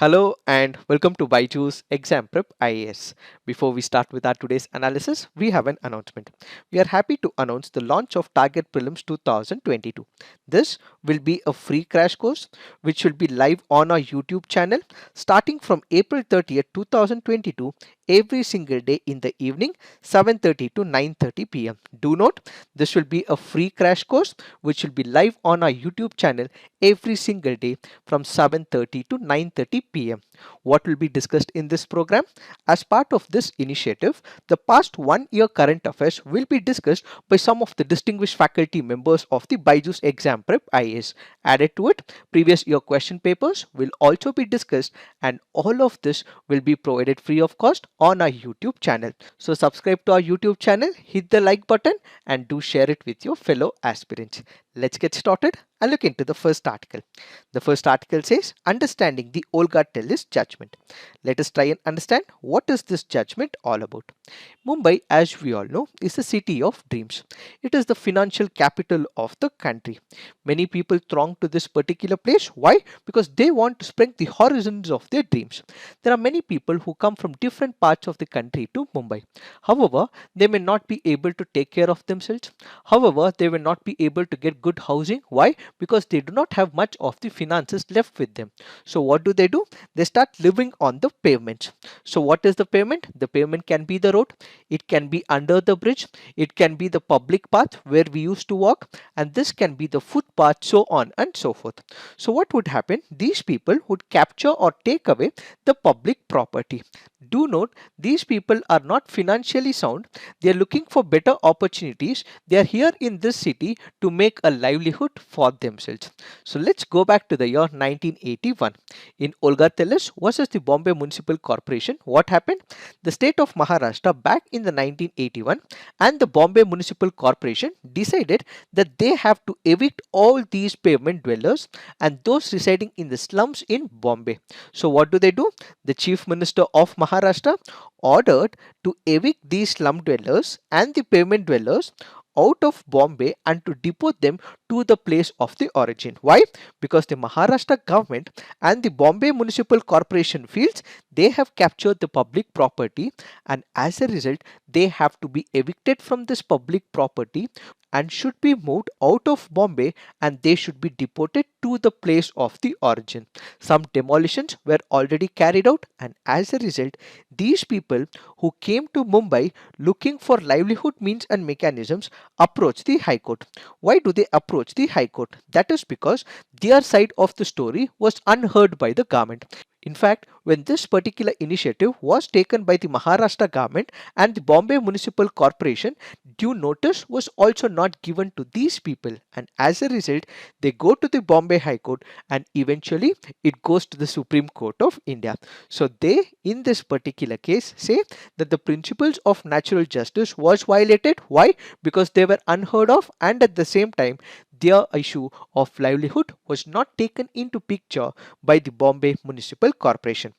Hello and welcome to BYJU'S Exam Prep IAS. Before we start with our today's analysis, we have an announcement. We are happy to announce the launch of Target Prelims 2022. This will be a free crash course which will be live on our YouTube channel starting from April 30th, 2022 every single day in the evening 7:30 to 9:30 p.m. Do note, this will be a free crash course which will be live on our YouTube channel every single day from 7:30 to 9:30 p.m. What will be discussed in this program? As part of this initiative, the past 1 year current affairs will be discussed by some of the distinguished faculty members of the BYJU'S Exam Prep IAS. Added to it, previous year question papers will also be discussed, and all of this will be provided free of cost on our YouTube channel. So subscribe to our YouTube channel, hit the like button and do share it with your fellow aspirants. Let's get started and look into the first article. The first article says understanding the Olga Tellis judgment. Let us try and understand what is this judgment all about. Mumbai, as we all know, is the city of dreams. It is the financial capital of the country. Many people throng to this particular place. Why? Because they want to spread the horizons of their dreams. There are many people who come from different parts of the country to Mumbai. However, they may not be able to take care of themselves. However, they will not be able to get good housing. Why? Because they do not have much of the finances left with them. So what do? They start living on the pavements. So what is the pavement? The pavement can be the road, it can be under the bridge, it can be the public path where we used to walk, and this can be the footpath, so on and so forth. So what would happen? These people would capture or take away the public property. Do note, these people are not financially sound. They are looking for better opportunities. They are here in this city to make a livelihood for themselves. So let's go back to the year 1981. In Olga Tellis versus the Bombay Municipal Corporation, what happened? The state of Maharashtra back in the 1981 and the Bombay Municipal Corporation decided that they have to evict all these pavement dwellers and those residing in the slums in Bombay. So what do? The Chief Minister of Maharashtra ordered to evict these slum dwellers and the pavement dwellers out of Bombay and to deport them to the place of the origin. Why? Because the Maharashtra government and the Bombay Municipal Corporation feels they have captured the public property, and as a result they have to be evicted from this public property and should be moved out of Bombay, and they should be deported to the place of the origin. Some demolitions were already carried out, and as a result these people who came to Mumbai looking for livelihood means and mechanisms approach the High Court. Why do they approach the High Court? That is because their side of the story was unheard by the government. In fact, when this particular initiative was taken by the Maharashtra government and the Bombay Municipal Corporation, due notice was also not given to these people, and as a result they go to the Bombay High Court and eventually it goes to the Supreme Court of India. So they in this particular case say that the principles of natural justice was violated. Why? Because they were unheard of, and at the same time their issue of livelihood was not taken into picture by the Bombay Municipal Corporation.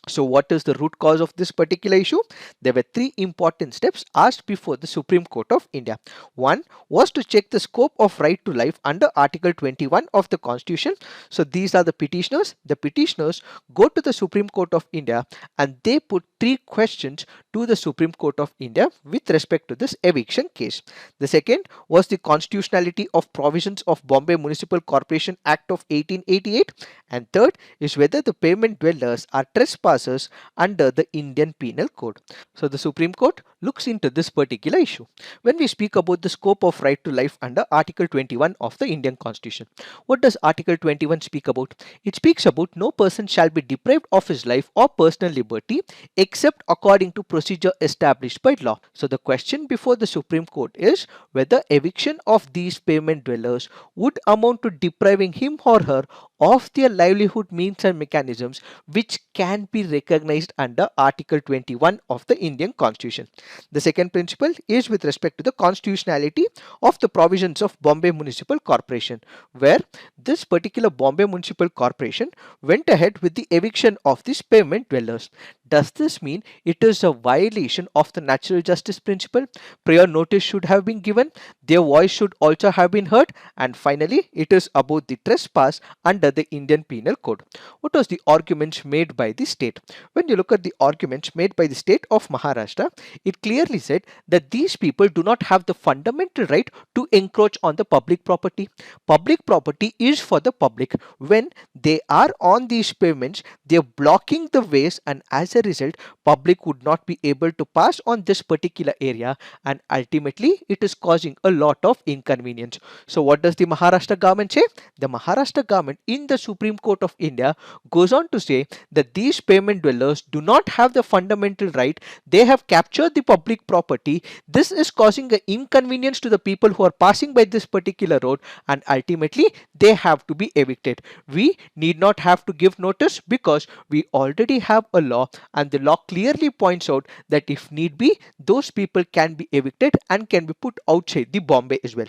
So what is the root cause of this particular issue? There were three important steps asked before the Supreme Court of India. One was to check the scope of right to life under Article 21 of the Constitution. So these are the petitioners. The petitioners go to the Supreme Court of India and they put three questions to the Supreme Court of India with respect to this eviction case. The second was the constitutionality of provisions of Bombay Municipal Corporation Act of 1888, and third is whether the pavement dwellers are trespassers under the Indian Penal Code. So the Supreme Court looks into this particular issue. When we speak about the scope of right to life under Article 21 of the Indian Constitution, what does Article 21 speak about? It speaks about no person shall be deprived of his life or personal liberty except according to procedure established by law. So the question before the Supreme Court is whether eviction of these pavement dwellers would amount to depriving him or her of their livelihood means and mechanisms which can be recognized under Article 21 of the Indian Constitution. The second principle is with respect to the constitutionality of the provisions of Bombay Municipal Corporation, where this particular Bombay Municipal Corporation went ahead with the eviction of these pavement dwellers. Does this mean it is a violation of the natural justice principle? Prior notice should have been given, their voice should also have been heard, and finally, it is about the trespass under the Indian Penal Code. What was the arguments made by the state? When you look at the arguments made by the state of Maharashtra, it clearly said that these people do not have the fundamental right to encroach on the public property. Public property is for the public. When they are on these pavements, they are blocking the ways, and as a result, public would not be able to pass on this particular area, and ultimately it is causing a lot of inconvenience. So what does the Maharashtra government say? The Maharashtra government in the Supreme Court of India goes on to say that these pavement dwellers do not have the fundamental right. They have captured the public property. This is causing an inconvenience to the people who are passing by this particular road, and ultimately they have to be evicted. We need not have to give notice because we already have a law, and the law clearly points out that if need be, those people can be evicted and can be put outside the Bombay as well.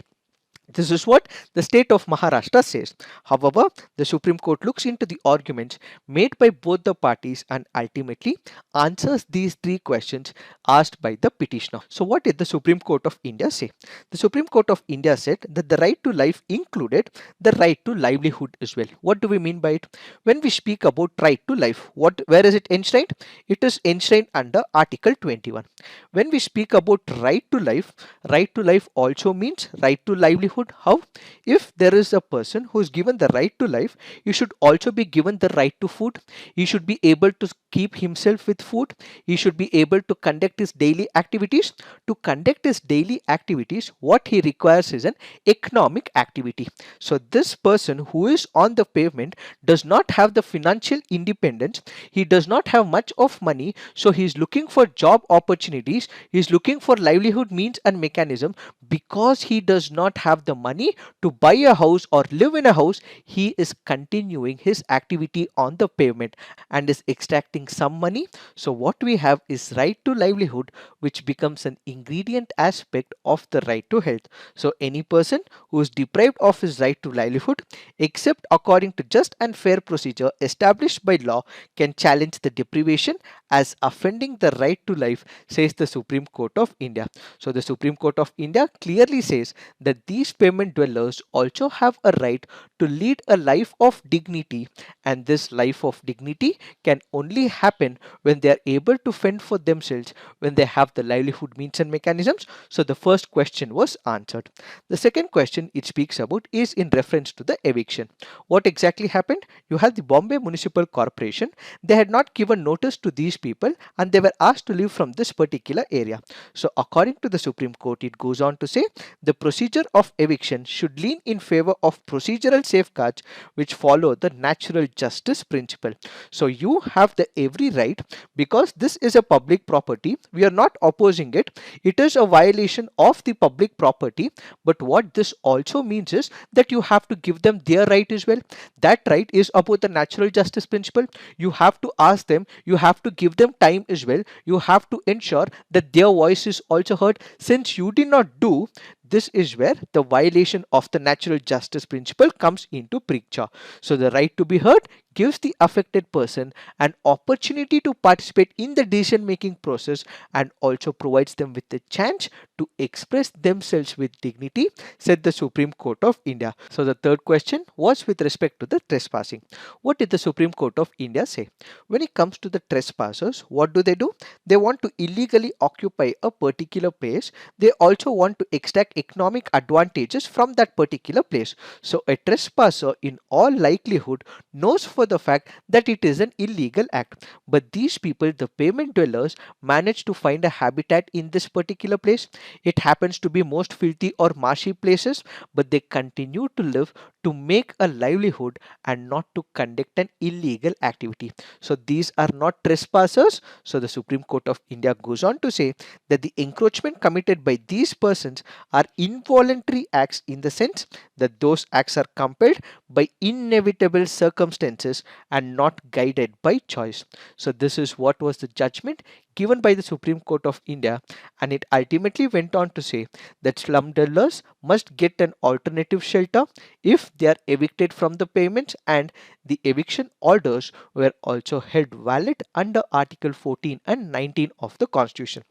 This is what the state of Maharashtra says. However, the Supreme Court looks into the arguments made by both the parties and ultimately answers these three questions asked by the petitioner. So what did the Supreme Court of India say? The Supreme Court of India said that the right to life included the right to livelihood as well. What do we mean by it? When we speak about right to life, where is it enshrined? It is enshrined under Article 21. When we speak about right to life also means right to livelihood. How? If there is a person who is given the right to life, he should also be given the right to food. He should be able to keep himself with food. He should be able to conduct his daily activities. To conduct his daily activities, what he requires is an economic activity. So this person who is on the pavement does not have the financial independence. He does not have much of money. So he is looking for job opportunities. He is looking for livelihood means and mechanism. Because he does not have the money to buy a house or live in a house, he is continuing his activity on the pavement and is extracting some money. So what we have is right to livelihood, which becomes an ingredient aspect of the right to health. So any person who is deprived of his right to livelihood, except according to just and fair procedure established by law, can challenge the deprivation as offending the right to life, says the Supreme Court of India. So the Supreme Court of India clearly says that these pavement dwellers also have a right to lead a life of dignity, and this life of dignity can only happen when they are able to fend for themselves, when they have the livelihood means and mechanisms. So the first question was answered. The second question it speaks about is in reference to the eviction. What exactly happened? You had the Bombay Municipal Corporation. They had not given notice to these people and they were asked to leave from this particular area. So according to the Supreme Court, it goes on to say the procedure of eviction should lean in favor of procedural safeguards which follow the natural justice principle. So you have the every right, because this is a public property. We are not opposing it. It is a violation of the public property. But what this also means is that you have to give them their right as well. That right is about the natural justice principle. You have to ask them, you have to give them time as well. You have to ensure that their voice is also heard. Since you did not do, this is where the violation of the natural justice principle comes into picture. So the right to be heard gives the affected person an opportunity to participate in the decision making process and also provides them with the chance to express themselves with dignity, said the Supreme Court of India. So the third question was with respect to the trespassing. What did the Supreme Court of India say? When it comes to the trespassers, what do? They want to illegally occupy a particular place. They also want to extract economic advantages from that particular place. So a trespasser in all likelihood knows for the fact that it is an illegal act. But these people, the pavement dwellers, manage to find a habitat in this particular place. It happens to be most filthy or marshy places, but they continue to live to make a livelihood and not to conduct an illegal activity. So these are not trespassers. So the Supreme Court of India goes on to say that the encroachment committed by these persons are involuntary acts in the sense that those acts are compelled by inevitable circumstances and not guided by choice. So this is what was the judgment given by the Supreme Court of India, and it ultimately went on to say that slum dwellers must get an alternative shelter if they are evicted from the payments, and the eviction orders were also held valid under Article 14 and 19 of the Constitution.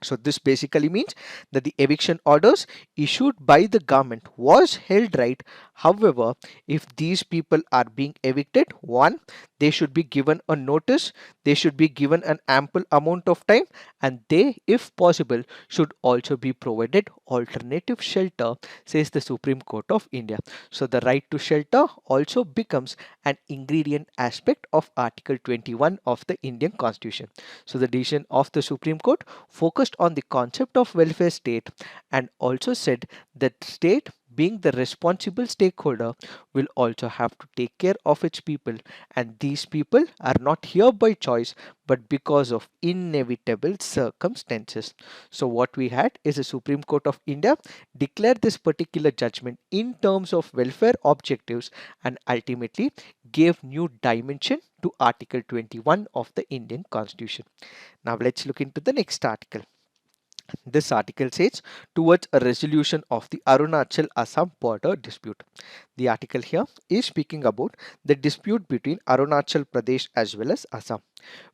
So this basically means that the eviction orders issued by the government was held right. However, if these people are being evicted, one, they should be given a notice, they should be given an ample amount of time, and they, if possible, should also be provided alternative shelter, says the Supreme Court of India. So the right to shelter also becomes an ingredient aspect of Article 21 of the Indian Constitution. So the decision of the Supreme Court focused on the concept of welfare state and also said that state, being the responsible stakeholder, will also have to take care of its people, and these people are not here by choice but because of inevitable circumstances. So what we had is the Supreme Court of India declare this particular judgment in terms of welfare objectives and ultimately gave new dimension to Article 21 of the Indian Constitution. Now let's look into the next article. This article says towards a resolution of the Arunachal-Assam border dispute. The article here is speaking about the dispute between Arunachal Pradesh as well as Assam.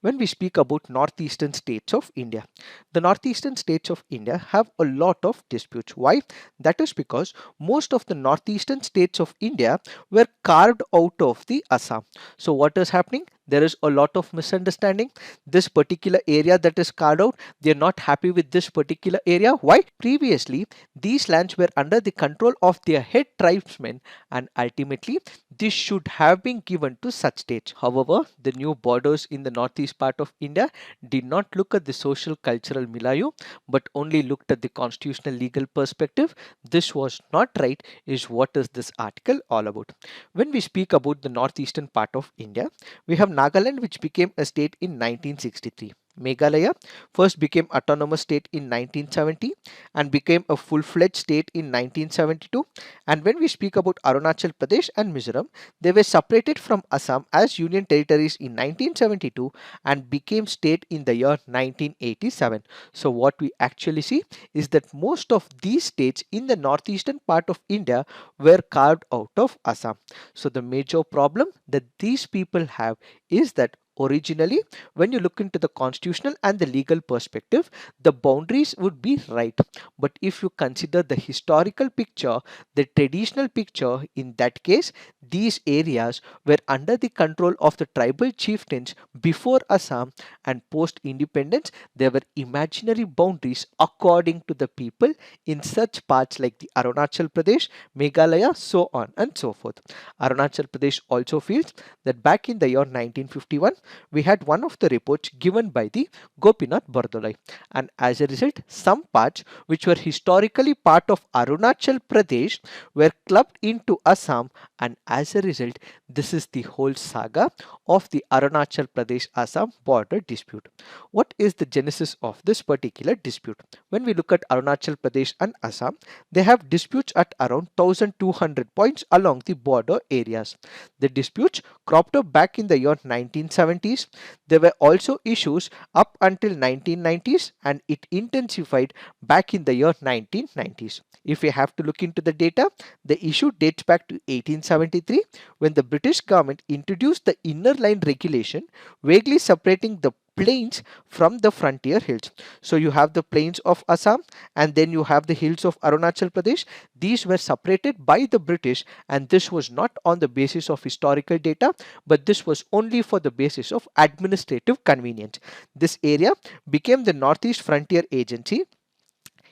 When we speak about northeastern states of India, the northeastern states of India have a lot of disputes. Why? That is because most of the northeastern states of India were carved out of the Assam. So what is happening? There is a lot of misunderstanding. This particular area that is carved out, they are not happy with this particular area. Why? Previously, these lands were under the control of their head tribesmen, and ultimately this should have been given to such states. However, the new borders in the northeast part of India did not look at the social cultural milieu but only looked at the constitutional legal perspective. This was not right, is what is this article all about. When we speak about the northeastern part of India, we have Nagaland, which became a state in 1963. Meghalaya first became autonomous state in 1970 and became a full-fledged state in 1972. And when we speak about Arunachal Pradesh and Mizoram, they were separated from Assam as union territories in 1972 and became state in the year 1987. So what we actually see is that most of these states in the northeastern part of India were carved out of Assam. So the major problem that these people have is that originally, when you look into the constitutional and the legal perspective, the boundaries would be right. But if you consider the historical picture, the traditional picture, in that case, these areas were under the control of the tribal chieftains before Assam, and post independence, there were imaginary boundaries according to the people in such parts like the Arunachal Pradesh, Meghalaya, so on and so forth. Arunachal Pradesh also feels that back in the year 1951, we had one of the reports given by the Gopinath Bardolai, and as a result, some parts which were historically part of Arunachal Pradesh were clubbed into Assam, and as a result, this is the whole saga of the Arunachal Pradesh Assam border dispute. What is the genesis of this particular dispute? When we look at Arunachal Pradesh and Assam, they have disputes at around 1200 points along the border areas. The disputes cropped up back in the year 1970s. There were also issues up until 1990s, and it intensified back in the year 1990s. If we have to look into the data, the issue dates back to 1873 when the British government introduced the inner line regulation, vaguely separating the plains from the frontier hills. So you have the plains of Assam and then you have the hills of Arunachal Pradesh. These were separated by the British, and this was not on the basis of historical data, but this was only for the basis of administrative convenience. This area became the Northeast Frontier Agency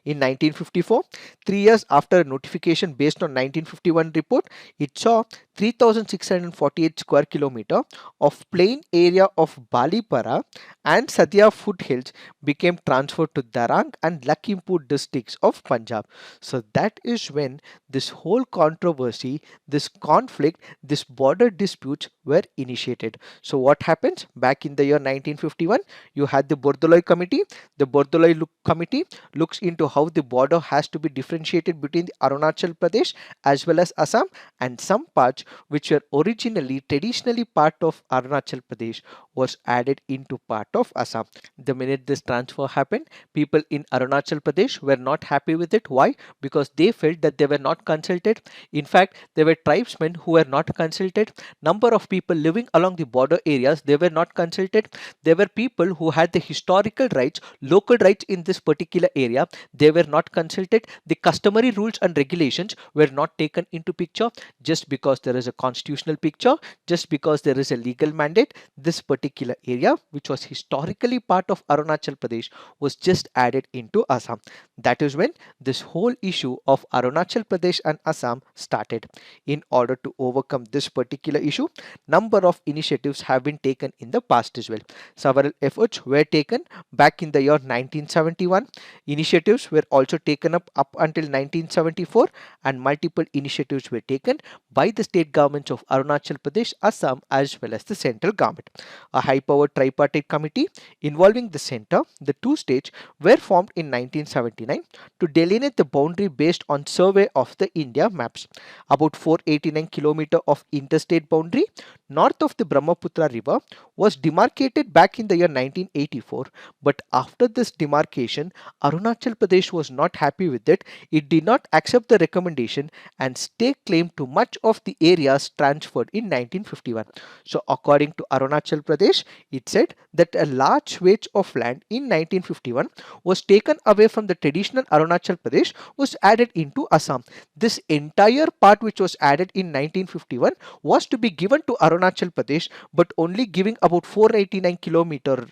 in 1954. 3 years after a notification based on 1951 report, it saw 3648 square kilometer of plain area of Balipara and Sadia foothills became transferred to Darang and Lakhimpur districts of Punjab. So that is when this whole controversy, this conflict, this border disputes were initiated. So what happens? Back in the year 1951, you had the Bordoloi committee. The Bordoloi committee looks into how the border has to be differentiated between the Arunachal Pradesh as well as Assam, and some parts states which were originally traditionally part of Arunachal Pradesh was added into part of Assam. The minute this transfer happened, people in Arunachal Pradesh were not happy with it. Why? Because they felt that they were not consulted. In fact, there were tribesmen who were not consulted. Number of people living along the border areas, they were not consulted. There were people who had the historical rights, local rights in this particular area, they were not consulted. The customary rules and regulations were not taken into picture. Just because there is a constitutional picture, just because there is a legal mandate, this particular area which was historically part of Arunachal Pradesh was just added into Assam. That is when this whole issue of Arunachal Pradesh and Assam started. In order to overcome this particular issue, number of initiatives have been taken in the past as well. Several efforts were taken back in the year 1971. Initiatives were also taken up until 1974, and multiple initiatives were taken by the state governments of Arunachal Pradesh, Assam as well as the central government. A high-powered tripartite committee involving the center, the two states, were formed in 1979 to delineate the boundary based on survey of the India maps. About 489 km of interstate boundary north of the Brahmaputra river was demarcated back in the year 1984, but after this demarcation, Arunachal Pradesh was not happy with it. It did not accept the recommendation and stake claim to much of the areas transferred in 1951. So according to Arunachal Pradesh, it said that a large swathe of land in 1951 was taken away from the traditional Arunachal Pradesh was added into Assam. This entire part which was added in 1951 was to be given to Arunachal Pradesh, but only giving about 489 km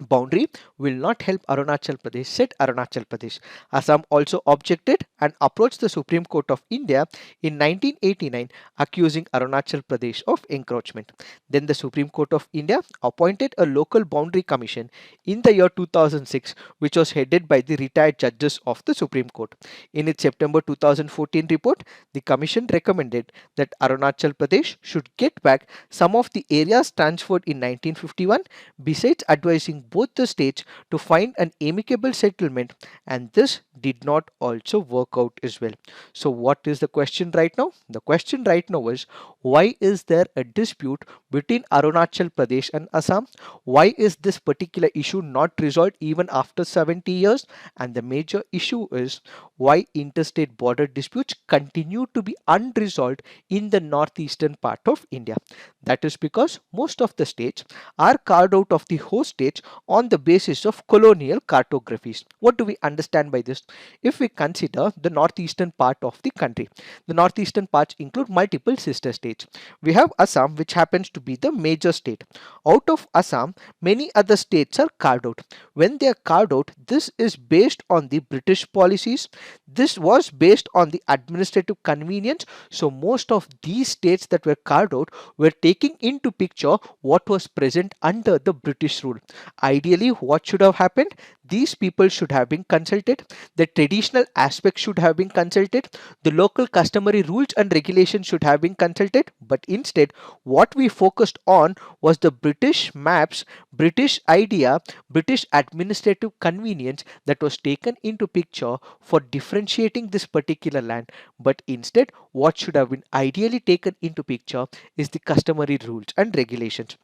boundary will not help Arunachal Pradesh, said Arunachal Pradesh. Assam also objected and approached the Supreme Court of India in 1989 accusing Arunachal Pradesh of encroachment. Then the Supreme Court of India appointed a local boundary commission in the year 2006 which was headed by the retired judges of the Supreme Court. In its September 2014 report, the commission recommended that Arunachal Pradesh should get back some of the areas transferred in 1951 besides advising both the states to find an amicable settlement, and this did not also work out as well. So what is the question right now? The question right now is, why is there a dispute between Arunachal Pradesh and Assam? Why is this particular issue not resolved even after 70 years? And the major issue is why interstate border disputes continue to be unresolved in the northeastern part of India. That is because most of the states are carved out of the host states on the basis of colonial cartographies. What do we understand by this? If we consider the northeastern part of the country, the northeastern parts include multiple sister states. We have Assam, which happens to be the major state. Out of Assam, many other states are carved out. When they are carved out, this is based on the British policies. This was based on the administrative convenience. So most of these states that were carved out were taking into picture what was present under the British rule. Ideally, what should have happened? These people should have been consulted. The traditional aspects should have been consulted. The local customary rules and regulations should have been consulted. But instead, what we focused on was the British maps, British idea, British administrative convenience that was taken into picture for differentiating this particular land. But instead, what should have been ideally taken into picture is the customary rules and regulations.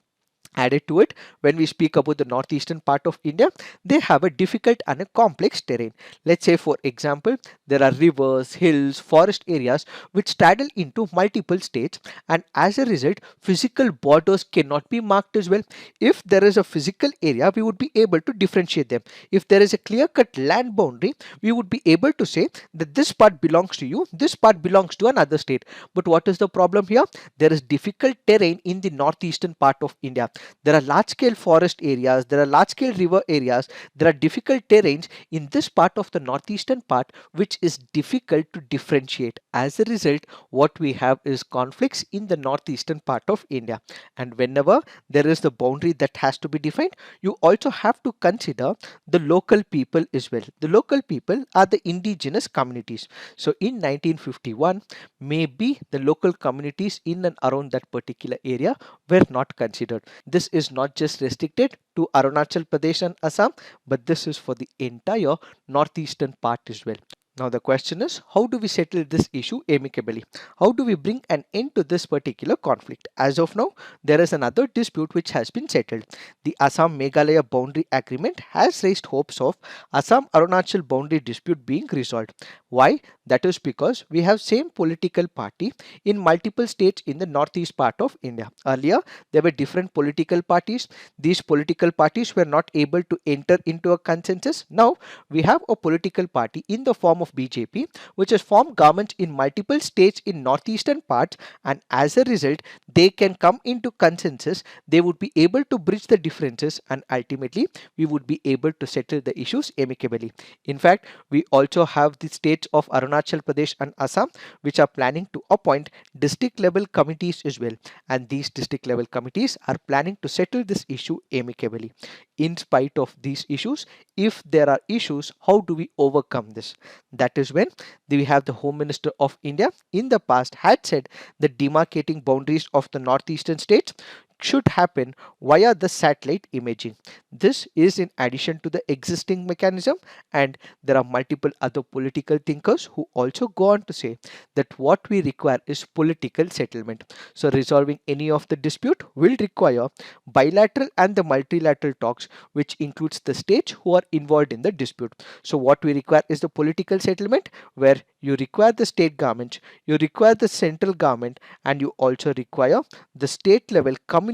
Added to it, when we speak about the northeastern part of India, they have a difficult and a complex terrain. Let's say, for example, there are rivers, hills, forest areas which straddle into multiple states, and as a result, physical borders cannot be marked as well. If there is a physical area, we would be able to differentiate them. If there is a clear-cut land boundary, we would be able to say that this part belongs to you, this part belongs to another state. But what is the problem here? There is difficult terrain in the northeastern part of India. There are large scale forest areas, there are large scale river areas, there are difficult terrains in this part of the northeastern part which is difficult to differentiate. As a result, what we have is conflicts in the northeastern part of India. And whenever there is the boundary that has to be defined, you also have to consider the local people as well. The local people are the indigenous communities. So in 1951, maybe the local communities in and around that particular area were not considered. This is not just restricted to Arunachal Pradesh and Assam, but this is for the entire northeastern part as well. Now the question is, how do we settle this issue amicably? How do we bring an end to this particular conflict? As of now, there is another dispute which has been settled. The Assam Meghalaya boundary agreement has raised hopes of Assam Arunachal boundary dispute being resolved. Why? That is because we have same political party in multiple states in the northeast part of India. Earlier, there were different political parties. These political parties were not able to enter into a consensus. Now, we have a political party in the form of BJP, which has formed governments in multiple states in northeastern parts, and as a result, they can come into consensus. They would be able to bridge the differences, and ultimately, we would be able to settle the issues amicably. In fact, we also have the states of Arunachal Pradesh and Assam, which are planning to appoint district level committees as well, and these district level committees are planning to settle this issue amicably. In spite of these issues, if there are issues, how do we overcome this? That is when we have the Home Minister of India in the past had said the demarcating boundaries of the northeastern states should happen via the satellite imaging. This is in addition to the existing mechanism, and there are multiple other political thinkers who also go on to say that what we require is political settlement. So resolving any of the dispute will require bilateral and the multilateral talks, which includes the states who are involved in the dispute. So what we require is the political settlement, where you require the state government, you require the central government, and you also require the state level communities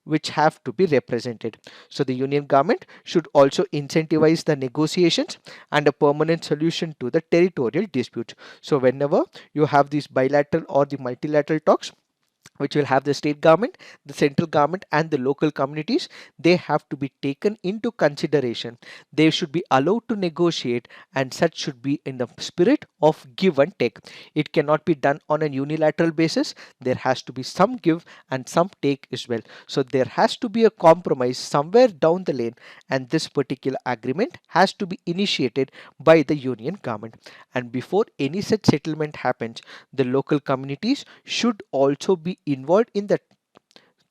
which have to be represented. So the union government should also incentivize the negotiations and a permanent solution to the territorial disputes. So whenever you have these bilateral or the multilateral talks, which will have the state government, the central government, and the local communities, they have to be taken into consideration. They should be allowed to negotiate, and such should be in the spirit of give and take. It cannot be done on a unilateral basis. There has to be some give and some take as well. So there has to be a compromise somewhere down the lane, and this particular agreement has to be initiated by the union government. And before any such settlement happens, the local communities should also be involved in the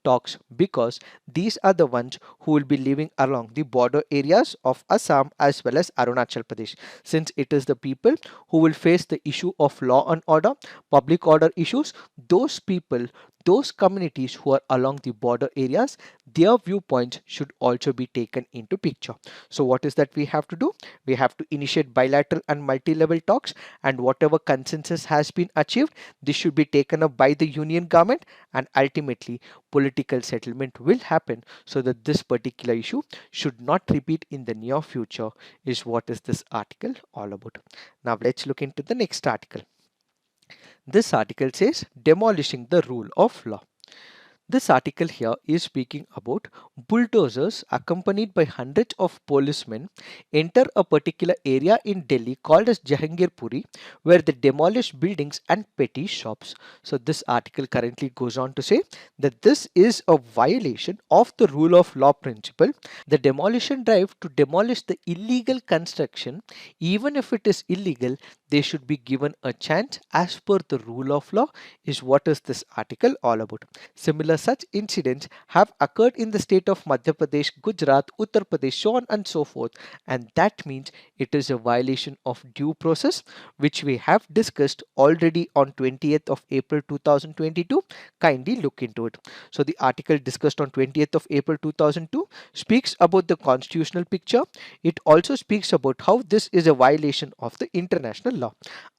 talks, because these are the ones who will be living along the border areas of Assam as well as Arunachal Pradesh, since it is the people who will face the issue of law and order, public order issues. Those people, those communities who are along the border areas, their viewpoints should also be taken into picture. So what is that we have to do? We have to initiate bilateral and multi-level talks, and whatever consensus has been achieved, this should be taken up by the union government, and ultimately political settlement will happen, so that this particular issue should not repeat in the near future, is what is this article all about. Now let's look into the next article. This article says demolishing the rule of law. This article here is speaking about bulldozers accompanied by hundreds of policemen enter a particular area in Delhi called as Jahangirpuri, where they demolish buildings and petty shops. So this article currently goes on to say that this is a violation of the rule of law principle. The demolition drive to demolish the illegal construction, even if it is illegal, they should be given a chance as per the rule of law, is what is this article all about. Similar such incidents have occurred in the state of Madhya Pradesh, Gujarat, Uttar Pradesh, so on and so forth, and that means it is a violation of due process, which we have discussed already on 20th of April 2022. Kindly look into it. So the article discussed on 20th of April 2002 speaks about the constitutional picture. It also speaks about how this is a violation of the international law.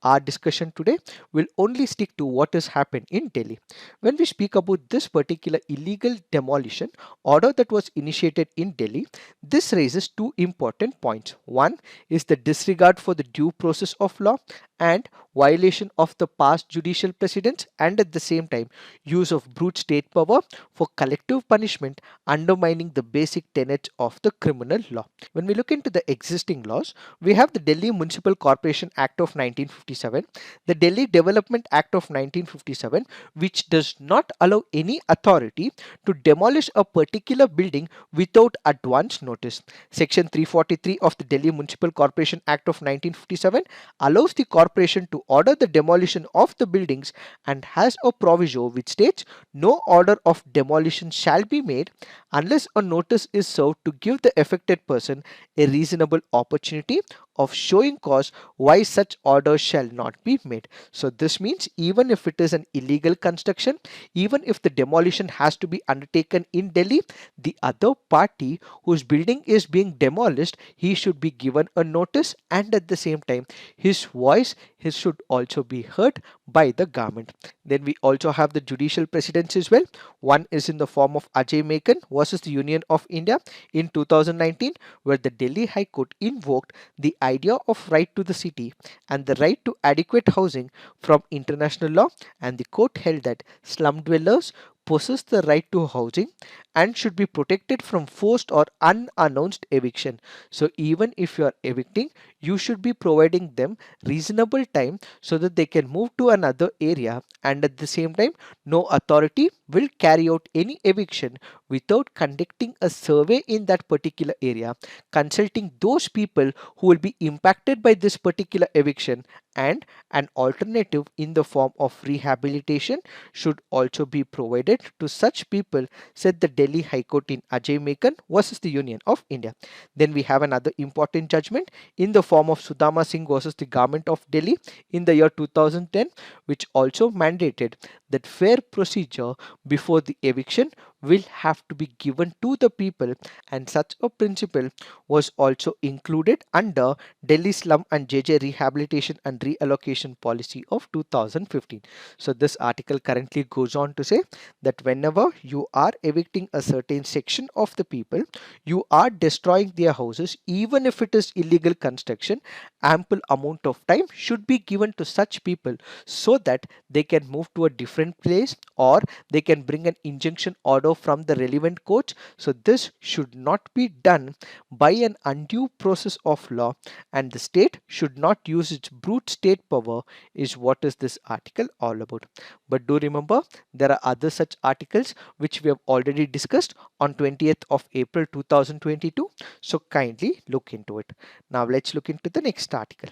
Our discussion today will only stick to what has happened in Delhi. When we speak about this particular illegal demolition order that was initiated in Delhi, this raises two important points. One is the disregard for the due process of law and violation of the past judicial precedents, and at the same time use of brute state power for collective punishment, undermining the basic tenets of the criminal law. When we look into the existing laws, we have the Delhi Municipal Corporation Act of 1957, the Delhi Development Act of 1957, which does not allow any authority to demolish a particular building without advance notice. Section 343 of the Delhi Municipal Corporation Act of 1957 allows the corporation to order the demolition of the buildings, and has a proviso which states no order of demolition shall be made unless a notice is served to give the affected person a reasonable opportunity of showing cause why such orders shall not be made. So this means even if it is an illegal construction, even if the demolition has to be undertaken in Delhi, the other party whose building is being demolished, he should be given a notice, and at the same time his voice should also be heard by the government. Then we also have the judicial precedents as well. One is in the form of Ajay Maken versus the Union of India in 2019, where the Delhi High Court invoked the idea of right to the city and the right to adequate housing from international law, and the court held that slum dwellers possess the right to housing and should be protected from forced or unannounced eviction. So even if you are evicting, you should be providing them reasonable time so that they can move to another area, and at the same time no authority will carry out any eviction without conducting a survey in that particular area, consulting those people who will be impacted by this particular eviction, and an alternative in the form of rehabilitation should also be provided to such people, said the Delhi High Court in Ajay Maken versus the Union of India. Then we have another important judgment in the form of Sudama Singh versus the Government of Delhi in the year 2010, which also mandated that fair procedure before the eviction will have to be given to the people, and such a principle was also included under Delhi Slum and JJ Rehabilitation and Reallocation Policy of 2015. So this article currently goes on to say that whenever you are evicting a certain section of the people, you are destroying their houses, even if it is illegal construction, ample amount of time should be given to such people so that they can move to a different place, or they can bring an injunction order from the relevant courts. So this should not be done by an undue process of law, and the state should not use its brute state power, is what is this article all about. But do remember, there are other such articles which we have already discussed on 20th of April 2022. So kindly look into it. Now let's look into the next article.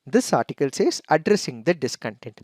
This article says addressing the discontent.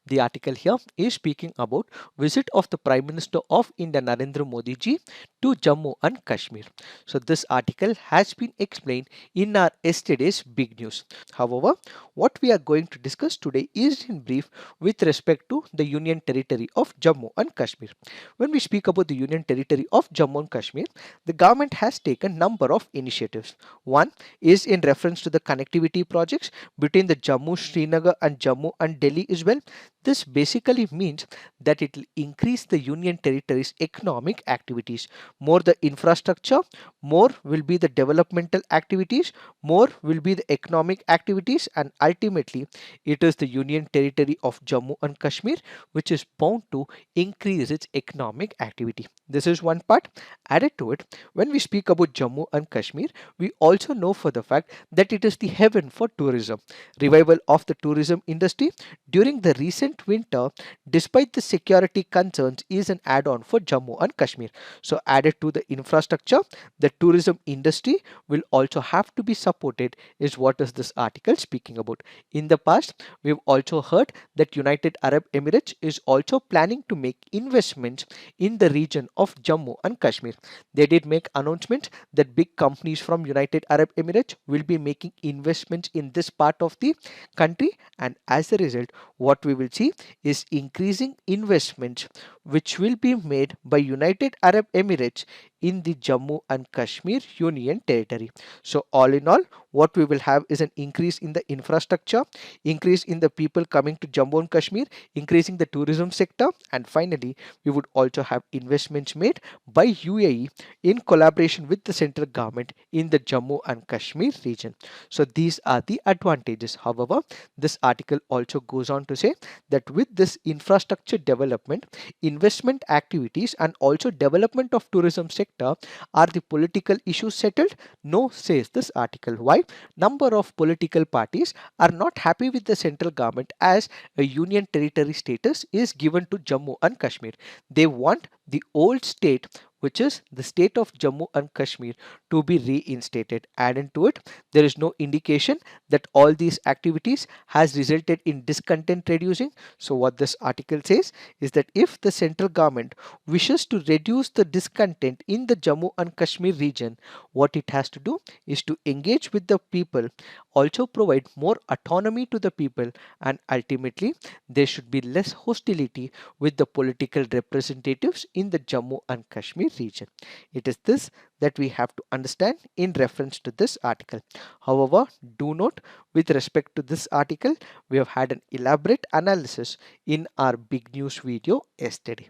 The article here is speaking about visit of the Prime Minister of India Narendra Modi ji to Jammu and Kashmir. So this article has been explained in our yesterday's big news. However, what we are going to discuss today is in brief with respect to the Union Territory of Jammu and Kashmir. When we speak about the Union Territory of Jammu and Kashmir, the government has taken number of initiatives. One is in reference to the connectivity projects between the Jammu, Srinagar and Jammu and Delhi as well. This basically means that it will increase the Union Territory's economic activities. More the infrastructure, more will be the developmental activities, more will be the economic activities, and ultimately it is the Union Territory of Jammu and Kashmir which is bound to increase its economic activity. This is one part. Added to it, when we speak about Jammu and Kashmir, we also know for the fact that it is the heaven for tourism. Revival of the tourism industry during the recent winter, despite the security concerns, is an add-on for Jammu and Kashmir. So added to the infrastructure, the tourism industry will also have to be supported, is what is this article speaking about. In the past, we've also heard that United Arab Emirates is also planning to make investments in the region of Jammu and Kashmir. They did make announcements that big companies from United Arab Emirates will be making investments in this part of the country, and as a result what we will see is increasing investments which will be made by United Arab Emirates in the Jammu and Kashmir Union Territory. So all in all, what we will have is an increase in the infrastructure, increase in the people coming to Jammu and Kashmir, increasing the tourism sector, and finally we would also have investments made by UAE in collaboration with the central government in the Jammu and Kashmir region. So these are the advantages. However, this article also goes on to say that with this infrastructure development, investment activities and also development of tourism sector, are the political issues settled? No, says this article. Why? Number of political parties are not happy with the central government as a union territory status is given to Jammu and Kashmir. They want the old state which is the state of Jammu and Kashmir to be reinstated. Added to it, there is no indication that all these activities has resulted in discontent reducing. So what this article says is that if the central government wishes to reduce the discontent in the Jammu and Kashmir region, what it has to do is to engage with the people, also provide more autonomy to the people, and ultimately there should be less hostility with the political representatives in the Jammu and Kashmir region. It is this that we have to understand in reference to this article. However, do note, with respect to this article, we have had an elaborate analysis in our big news video yesterday.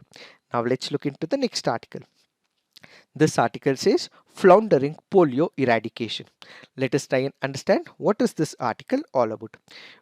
Now let's look into the next article. This article says Floundering polio eradication. Let us try and understand what is this article all about.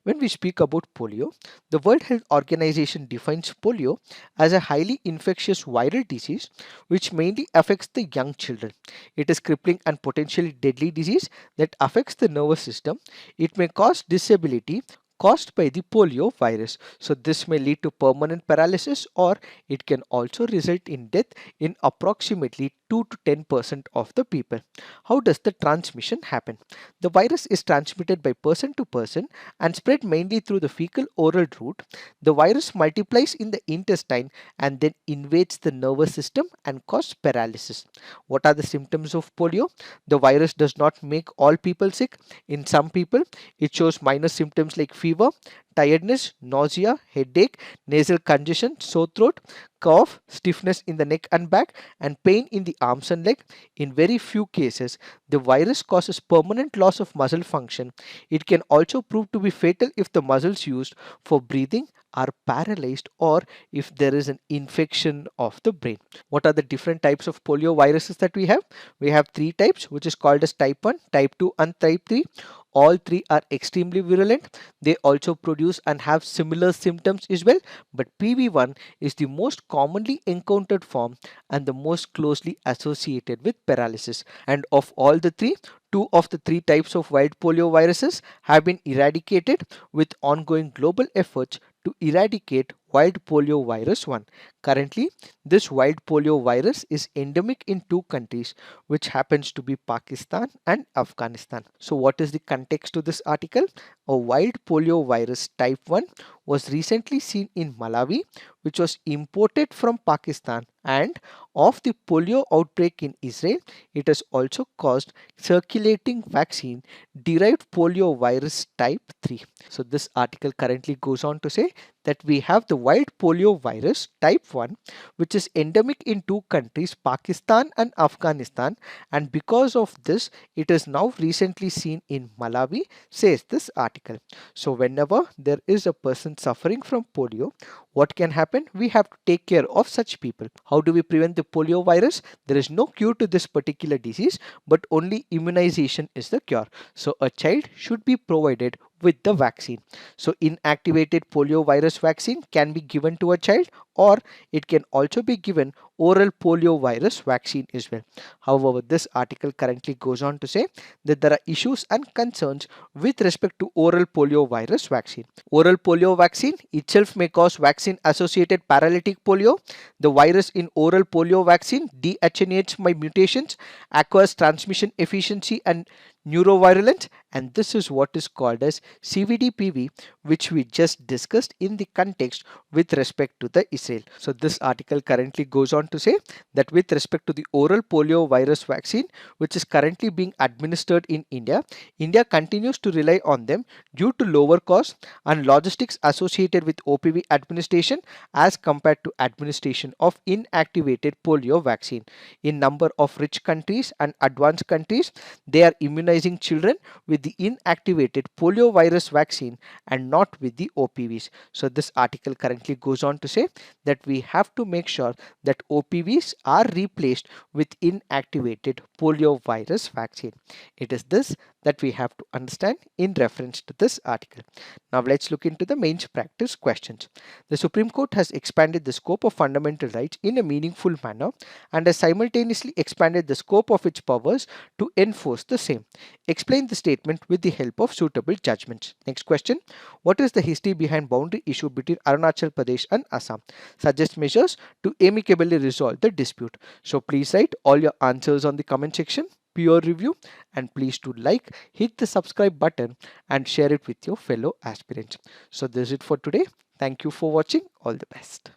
When we speak about polio, the World Health Organization defines polio as a highly infectious viral disease which mainly affects the young children. It is crippling and potentially deadly disease that affects the nervous system. It may cause disability caused by the polio virus. So this may lead to permanent paralysis, or it can also result in death in approximately 2 to 10% of the people. How does the transmission happen? The virus is transmitted by person to person and spread mainly through the fecal oral route. The virus multiplies in the intestine and then invades the nervous system and causes paralysis. What are the symptoms of polio? The virus does not make all people sick. In some people, it shows minor symptoms like fever, tiredness, nausea, headache, nasal congestion, sore throat, cough, stiffness in the neck and back, and pain in the arms and leg. In very few cases, the virus causes permanent loss of muscle function. It can also prove to be fatal if the muscles used for breathing are paralyzed, or if there is an infection of the brain. What are the different types of polio viruses that we have? We have three types, which is called as type 1, type 2 and type 3. All three are extremely virulent. They also produce and have similar symptoms as well, but PV1 is the most commonly encountered form and the most closely associated with paralysis. And of all the three, two of the three types of wild polio viruses have been eradicated, with ongoing global efforts to eradicate wild polio virus 1. Currently, this wild polio virus is endemic in two countries, which happens to be Pakistan and Afghanistan. So what is the context to this article? A wild polio virus type 1 was recently seen in Malawi, which was imported from Pakistan, and of the polio outbreak in Israel, it has also caused circulating vaccine derived polio virus type 3. So this article currently goes on to say that we have the wild polio virus type 1, which is endemic in two countries, Pakistan and Afghanistan, and because of this it is now recently seen in Malawi, says this article. So whenever there is a person suffering from polio, what can happen? We have to take care of such people. How do we prevent the polio virus? There is no cure to this particular disease, but only immunization is the cure. So a child should be provided with the vaccine. So inactivated polio virus vaccine can be given to a child, or it can also be given oral polio virus vaccine as well. However, this article currently goes on to say that there are issues and concerns with respect to oral polio virus vaccine. Oral polio vaccine itself may cause vaccine associated paralytic polio. The virus in oral polio vaccine deattenuates by mutations, acquires transmission efficiency and neurovirulence, and this is what is called as CVD-PV, which we just discussed in the context with respect to the Israel. So this article currently goes on to say that with respect to the oral polio virus vaccine, which is currently being administered in India, India continues to rely on them due to lower cost and logistics associated with OPV administration as compared to administration of inactivated polio vaccine. In number of rich countries and advanced countries, they are immunizing children with the inactivated polio virus vaccine and not with the OPVs. So this article currently goes on to say that we have to make sure that OPVs are replaced with inactivated polio virus vaccine. It is this that we have to understand in reference to this article. Now let's look into the main practice questions. The Supreme Court has expanded the scope of fundamental rights in a meaningful manner and has simultaneously expanded the scope of its powers to enforce the same. Explain the statement with the help of suitable judgments. Next question. What is the history behind boundary issue between Arunachal Pradesh and Assam? Suggest measures to amicably resolve the dispute. So please write all your answers on the comment section, peer review, and please do like, hit the subscribe button and share it with your fellow aspirants. So this is it for today. Thank you for watching. All the best.